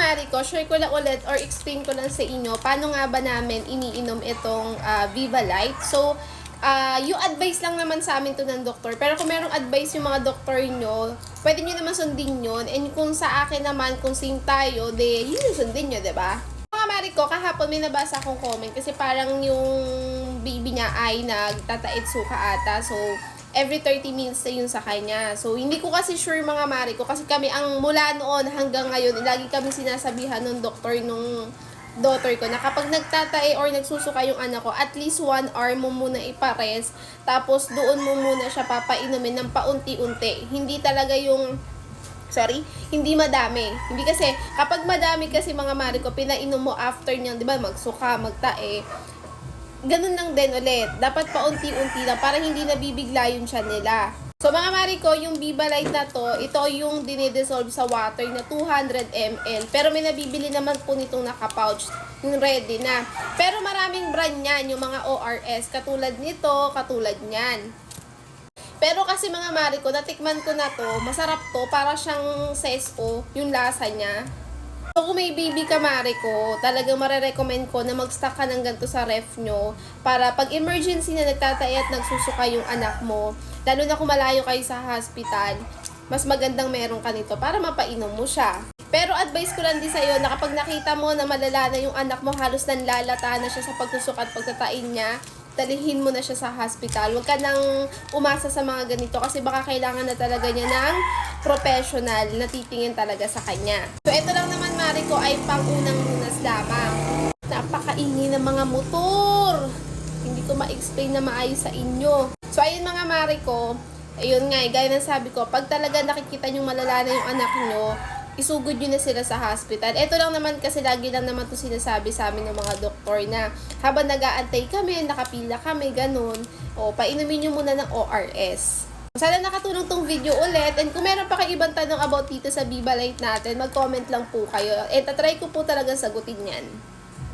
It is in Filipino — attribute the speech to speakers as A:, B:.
A: Mariko, share ko lang ulit or explain ko lang sa inyo paano nga ba namin iniinom itong Viva Light. So, yung advice lang naman sa amin to ng doktor. Pero kung merong advice yung mga doktor nyo, pwede nyo naman sundin yun. And kung sa akin naman, kung same tayo, yun yung sundin nyo, diba? Mga Mariko, kahapon may nabasa akong comment kasi parang yung baby niya ay nagtatait suka ata. So, every 30 minutes na yun sa kanya. So, hindi ko kasi sure mga Mariko kasi kami ang mula noon hanggang ngayon, lagi kami sinasabihan ng doktor nung daughter ko na kapag nagtatae or nagsusuka yung anak ko, at least 1 hour mo muna ipares, tapos doon mo muna siya papainumin ng paunti-unti. Hindi talaga yung hindi madami. Hindi kasi, kapag madami kasi mga Mariko, pinainom mo after niyan, di ba, magsuka, magtae, ganun lang din ulit. Dapat paunti-unti lang para hindi nabibigla yung tiyan nila. So mga Mariko, yung Viva Light na to, ito yung dinidissolve sa water na 200 ml. Pero may nabibili naman po nitong naka-pouch, yung ready na. Pero maraming brand yan, yung mga ORS. Katulad nito, katulad nyan. Pero kasi mga Mariko, natikman ko na to, masarap to, para siyang seso, yung lasa niya. So, kung may baby ka, Mariko, talagang marirecommend ko na mag-stock ka ng ganito sa ref nyo para pag emergency na nagtatay at nagsusuka yung anak mo, lalo na kung malayo kayo sa hospital, mas magandang meron ka nito para mapainom mo siya. Pero advice ko lang din sa'yo na kapag nakita mo na malala na yung anak mo, halos nanlalata na siya sa pagsusuka at pagtatain niya, dalihin mo na siya sa hospital. Huwag ka nang umasa sa mga ganito kasi baka kailangan na talaga niya ng professional na titingin talaga sa kanya. So, ito lang naman, Mariko, ay pang-unang lunas lamang. Napakaingay ng mga motor. Hindi ko ma-explain na maayos sa inyo. So, ayun mga Mariko, ayun nga, gaya ng sabi ko, pag talaga nakikita nyo malala na yung anak nyo, isugod nyo na sila sa hospital. Ito lang naman kasi lagi lang naman ito sinasabi sa amin ng mga doktor na habang nag-aantay kami, nakapila kami, ganun, o painumin nyo muna ng ORS. Sana nakatulong tong video ulit. And kung meron pa kayo ibang tanong about dito sa Viva Light natin, mag-comment lang po kayo. And tatry ko po talaga sagutin yan.